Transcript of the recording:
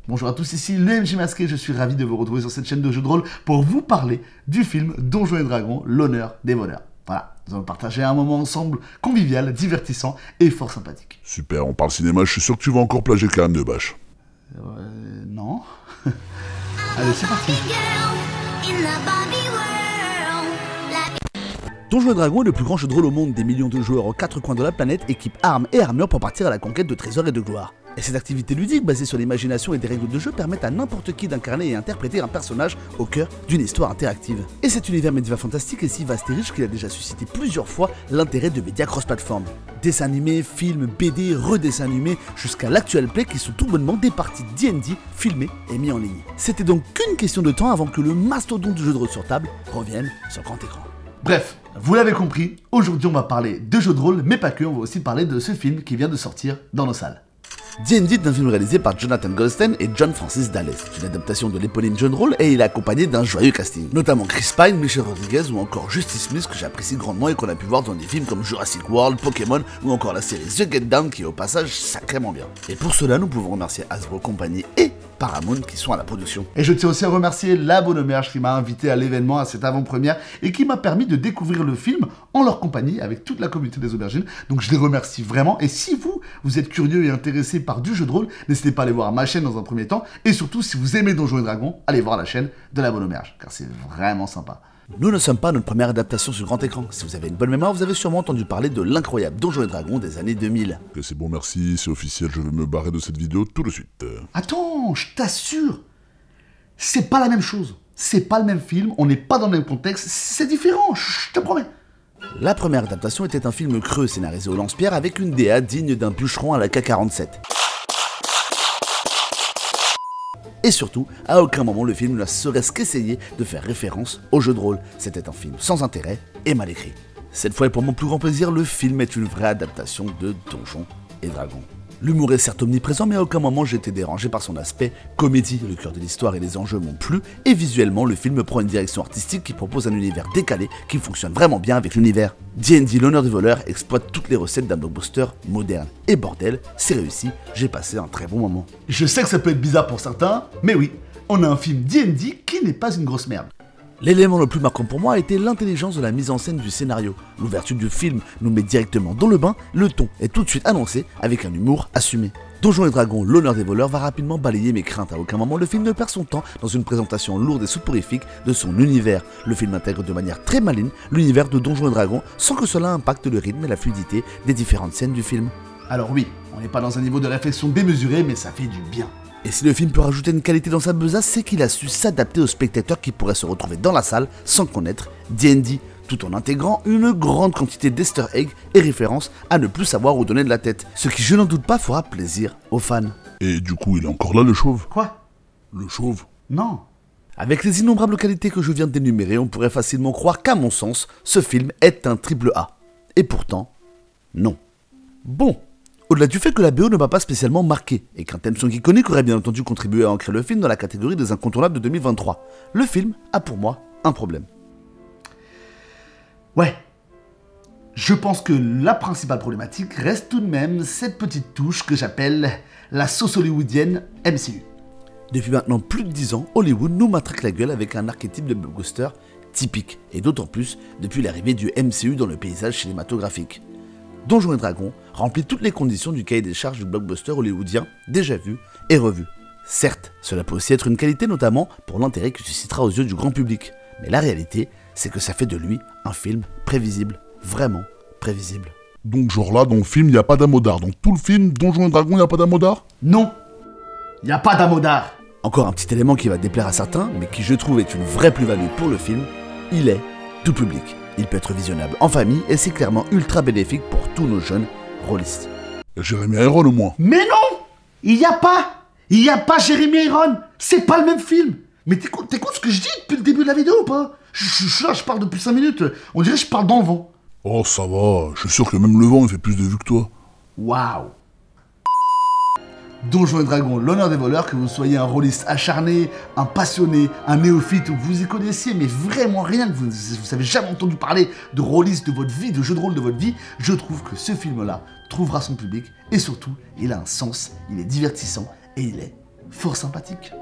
Bonjour à tous, ici le MJ Masqué, je suis ravi de vous retrouver sur cette chaîne de jeux de rôle pour vous parler du film Donjons et Dragons, l'honneur des voleurs. Voilà, nous allons partager un moment ensemble convivial, divertissant et fort sympathique. Super, on parle cinéma, je suis sûr que tu vas encore plagier Karam Debache. Non. Allez, c'est parti. Donjons et Dragons est le plus grand jeu de rôle au monde, des millions de joueurs aux quatre coins de la planète équipent armes et armures pour partir à la conquête de trésors et de gloire. Et cette activité ludique basée sur l'imagination et des règles de jeu permettent à n'importe qui d'incarner et interpréter un personnage au cœur d'une histoire interactive. Et cet univers médiéval fantastique est si vaste et riche qu'il a déjà suscité plusieurs fois l'intérêt de médias cross-platform. Dessins animés, films, BD, redessins animés, jusqu'à l'actuel play qui sont tout bonnement des parties D&D filmées et mis en ligne. C'était donc qu'une question de temps avant que le mastodonte du jeu de rôle sur table revienne sur grand écran. Bref, vous l'avez compris, aujourd'hui on va parler de jeux de rôle, mais pas que, on va aussi parler de ce film qui vient de sortir dans nos salles. D&D est un film réalisé par Jonathan Goldstein et John Francis Dallas. C'est une adaptation de l'éponyme jeu de rôle et il est accompagné d'un joyeux casting, notamment Chris Pine, Michelle Rodriguez ou encore Justice Smith que j'apprécie grandement et qu'on a pu voir dans des films comme Jurassic World, Pokémon ou encore la série The Get Down qui est au passage sacrément bien. Et pour cela, nous pouvons remercier Hasbro Company et Paramount qui sont à la production. Et je tiens aussi à remercier la Bonne Auberge qui m'a invité à l'événement, à cette avant-première et qui m'a permis de découvrir le film en leur compagnie avec toute la communauté des aubergines. Donc je les remercie vraiment et si vous êtes curieux et intéressé par du jeu de rôle, n'hésitez pas à aller voir ma chaîne dans un premier temps et surtout si vous aimez Donjons et Dragons, allez voir la chaîne de la Bonne Auberge car c'est vraiment sympa. Nous ne sommes pas notre première adaptation sur grand écran. Si vous avez une bonne mémoire, vous avez sûrement entendu parler de l'incroyable Donjons et Dragons des années 2000. Ok, c'est bon, merci, c'est officiel, je vais me barrer de cette vidéo tout de suite. Attends, je t'assure, c'est pas la même chose. C'est pas le même film, on n'est pas dans le même contexte, c'est différent, je te promets. La première adaptation était un film creux scénarisé au lance-pierre avec une DA digne d'un bûcheron à la K-47. Et surtout, à aucun moment le film ne serait-ce qu'essayer de faire référence au jeu de rôle. C'était un film sans intérêt et mal écrit. Cette fois et pour mon plus grand plaisir, le film est une vraie adaptation de Donjons et Dragons. L'humour est certes omniprésent, mais à aucun moment j'ai été dérangé par son aspect comédie. Le cœur de l'histoire et les enjeux m'ont plu, et visuellement, le film prend une direction artistique qui propose un univers décalé qui fonctionne vraiment bien avec l'univers. D&D, l'honneur des voleurs, exploite toutes les recettes d'un blockbuster moderne. Et bordel, c'est réussi, j'ai passé un très bon moment. Je sais que ça peut être bizarre pour certains, mais oui, on a un film D&D qui n'est pas une grosse merde. L'élément le plus marquant pour moi a été l'intelligence de la mise en scène du scénario. L'ouverture du film nous met directement dans le bain, le ton est tout de suite annoncé avec un humour assumé. Donjons et Dragons, l'honneur des voleurs va rapidement balayer mes craintes. À aucun moment le film ne perd son temps dans une présentation lourde et soporifique de son univers. Le film intègre de manière très maligne l'univers de Donjons et Dragons sans que cela impacte le rythme et la fluidité des différentes scènes du film. Alors oui, on n'est pas dans un niveau de réflexion démesuré, mais ça fait du bien. Et si le film peut rajouter une qualité dans sa besace, c'est qu'il a su s'adapter aux spectateurs qui pourraient se retrouver dans la salle sans connaître D&D, tout en intégrant une grande quantité d'easter eggs et références à ne plus savoir où donner de la tête, ce qui je n'en doute pas fera plaisir aux fans. Et du coup, il est encore là le chauve? Quoi? Le chauve? Non. Avec les innombrables qualités que je viens d'énumérer, on pourrait facilement croire qu'à mon sens, ce film est un triple A. Et pourtant, non. Bon. Au-delà du fait que la BO ne m'a pas spécialement marqué, et qu'un thème song iconique aurait bien entendu contribué à ancrer le film dans la catégorie des incontournables de 2023, le film a pour moi un problème. Ouais, je pense que la principale problématique reste tout de même cette petite touche que j'appelle la sauce hollywoodienne MCU. Depuis maintenant plus de 10 ans, Hollywood nous matraque la gueule avec un archétype de blockbuster typique, et d'autant plus depuis l'arrivée du MCU dans le paysage cinématographique. Donjons et Dragons remplit toutes les conditions du cahier des charges du blockbuster hollywoodien déjà vu et revu. Certes, cela peut aussi être une qualité notamment pour l'intérêt qu'il suscitera aux yeux du grand public, mais la réalité, c'est que ça fait de lui un film prévisible, vraiment prévisible. Donc genre là, dans le film, il n'y a pas d'Amodar. Dans tout le film, Donjons et Dragons, il n'y a pas d'Amodar? Non, il n'y a pas d'Amodar. Encore un petit élément qui va déplaire à certains, mais qui je trouve est une vraie plus-value pour le film, il est tout public. Il peut être visionnable en famille et c'est clairement ultra bénéfique pour tous nos jeunes rôlistes. Jérémy Iron au moins. Mais non, il y a pas Jérémy Iron, c'est pas le même film. Mais t'écoutes ce que je dis depuis le début de la vidéo ou pas? Je suis là, je parle depuis 5 minutes, on dirait que je parle dans le vent. Oh ça va, je suis sûr que même le vent il fait plus de vues que toi. Waouh. Donjons et Dragons, l'honneur des voleurs, que vous soyez un rôliste acharné, un passionné, un néophyte, ou que vous y connaissiez, mais vraiment rien, que vous n'avez jamais entendu parler de rôliste de votre vie, de jeu de rôle de votre vie, je trouve que ce film-là trouvera son public, et surtout, il a un sens, il est divertissant, et il est fort sympathique.